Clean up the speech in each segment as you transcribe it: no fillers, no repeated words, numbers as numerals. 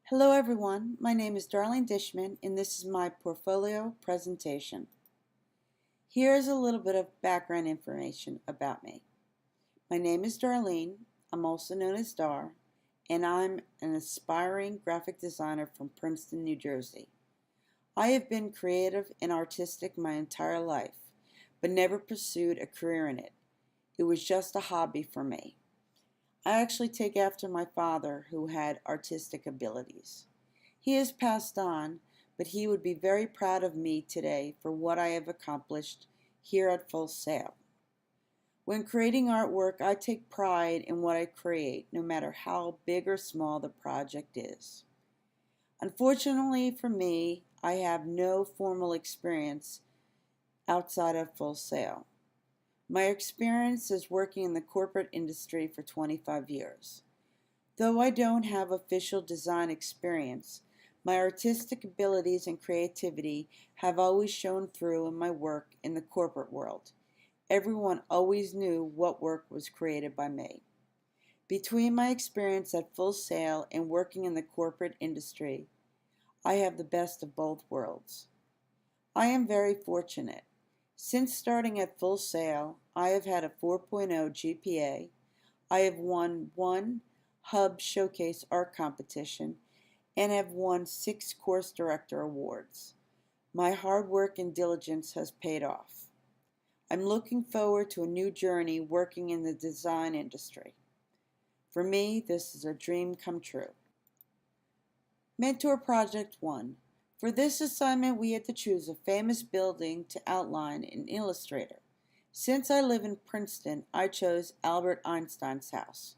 Hello everyone, my name is Darlene Dishman and this is my portfolio presentation. Here's a little bit of background information about me. My name is Darlene, I'm also known as Dar, and I'm an aspiring graphic designer from Princeton, New Jersey. I have been creative and artistic my entire life, but never pursued a career in it. It was just a hobby for me. I actually take after my father, who had artistic abilities. He has passed on, but he would be very proud of me today for what I have accomplished here at Full Sail. When creating artwork, I take pride in what I create, no matter how big or small the project is. Unfortunately for me, I have no formal experience outside of Full Sail. My experience is working in the corporate industry for 25 years. Though I don't have official design experience, my artistic abilities and creativity have always shown through in my work in the corporate world. Everyone always knew what work was created by me. Between my experience at Full Sail and working in the corporate industry, I have the best of both worlds. I am very fortunate. Since starting at Full Sail, I have had a 4.0 GPA. I have won one Hub Showcase art competition and have won 6 course director awards. My hard work and diligence has paid off. I'm looking forward to a new journey working in the design industry. For me, this is a dream come true. Mentor Project 1. For this assignment, we had to choose a famous building to outline in Illustrator. Since I live in Princeton, I chose Albert Einstein's house.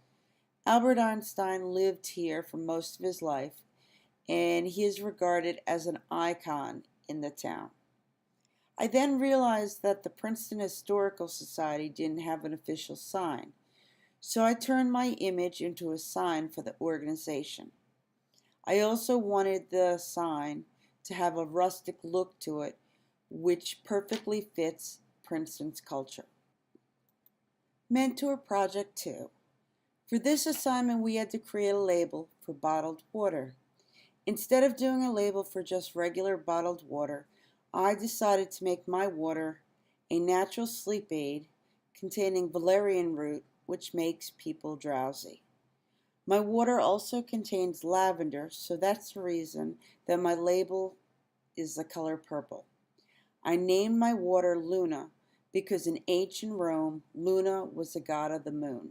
Albert Einstein lived here for most of his life, and he is regarded as an icon in the town. I then realized that the Princeton Historical Society didn't have an official sign, so I turned my image into a sign for the organization. I also wanted the sign to have a rustic look to it, which perfectly fits Princeton's culture. Mentor Project 2. For this assignment, we had to create a label for bottled water. Instead of doing a label for just regular bottled water, I decided to make my water a natural sleep aid containing valerian root, which makes people drowsy. My water also contains lavender, so that's the reason that my label is the color purple. I named my water Luna because in ancient Rome, Luna was the god of the moon.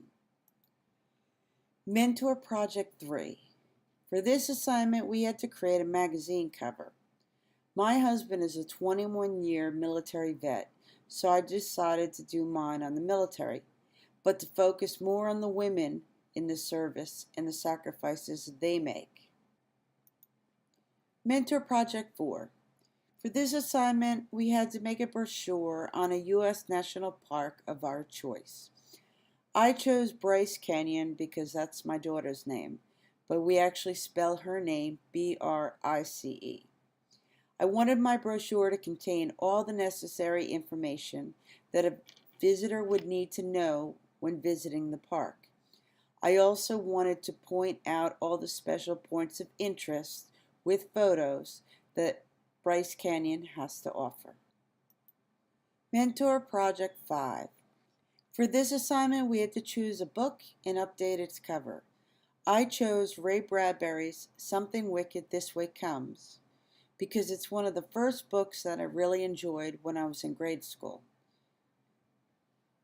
Mentor Project 3. For this assignment, we had to create a magazine cover. My husband is a 21-year military vet, so I decided to do mine on the military, but to focus more on the women in the service and the sacrifices they make. Mentor Project 4. For this assignment, we had to make a brochure on a U.S. national park of our choice. I chose Bryce Canyon because that's my daughter's name, but we actually spell her name B-R-I-C-E. I wanted my brochure to contain all the necessary information that a visitor would need to know when visiting the park. I also wanted to point out all the special points of interest with photos that Bryce Canyon has to offer. Mentor Project 5. For this assignment, we had to choose a book and update its cover. I chose Ray Bradbury's Something Wicked This Way Comes because it's one of the first books that I really enjoyed when I was in grade school.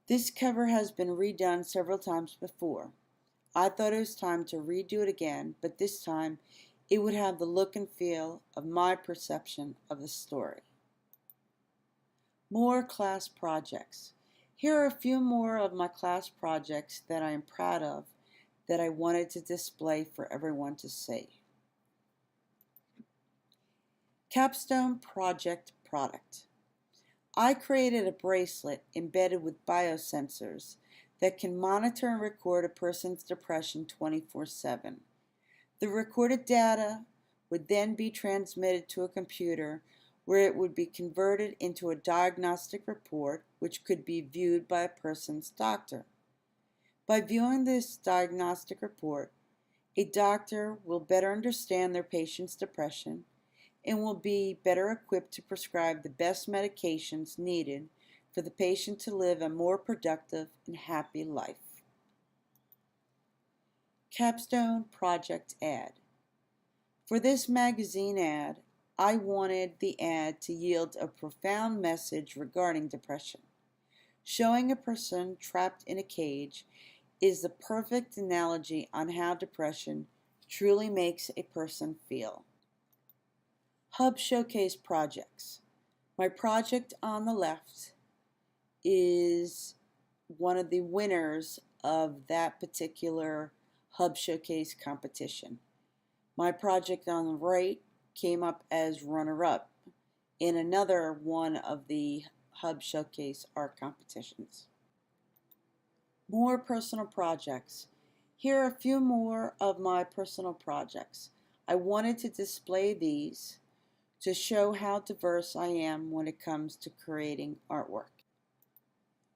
This cover has been redone several times before. I thought it was time to redo it again, but this time it would have the look and feel of my perception of the story. More class projects. Here are a few more of my class projects that I am proud of that I wanted to display for everyone to see. Capstone Project Product. I created a bracelet embedded with biosensors that can monitor and record a person's depression 24/7. The recorded data would then be transmitted to a computer where it would be converted into a diagnostic report which could be viewed by a person's doctor. By viewing this diagnostic report, A doctor will better understand their patient's depression and will be better equipped to prescribe the best medications needed for the patient to live a more productive and happy life. Capstone Project Ad. For this magazine ad, I wanted the ad to yield a profound message regarding depression. Showing a person trapped in a cage is the perfect analogy on how depression truly makes a person feel. Hub Showcase Projects. My project on the left is one of the winners of that particular Hub Showcase competition. My project on the right came up as runner-up in another one of the Hub Showcase art competitions. More personal projects. Here are a few more of my personal projects. I wanted to display these to show how diverse I am when it comes to creating artwork.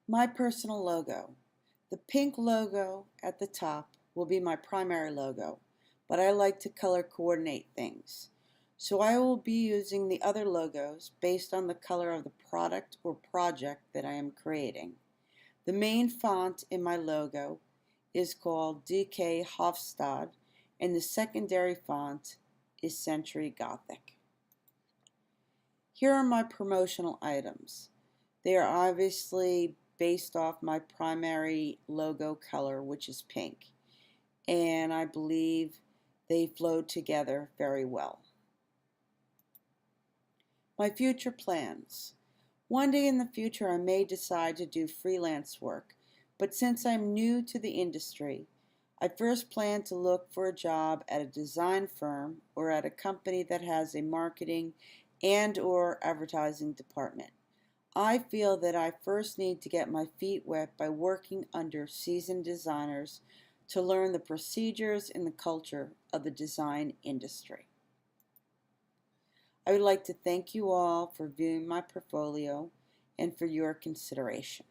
My personal logo. The pink logo at the top will be my primary logo, but I like to color coordinate things. So I will be using the other logos based on the color of the product or project that I am creating. The main font in my logo is called DK Hofstad, and the secondary font is Century Gothic. Here are my promotional items. They are obviously based off my primary logo color, which is pink, and I believe they flow together very well. My future plans. One day in the future I may decide to do freelance work, but since I'm new to the industry, I first plan to look for a job at a design firm or at a company that has a marketing and/or advertising department. I feel that I first need to get my feet wet by working under seasoned designers to learn the procedures and the culture of the design industry. I would like to thank you all for viewing my portfolio and for your consideration.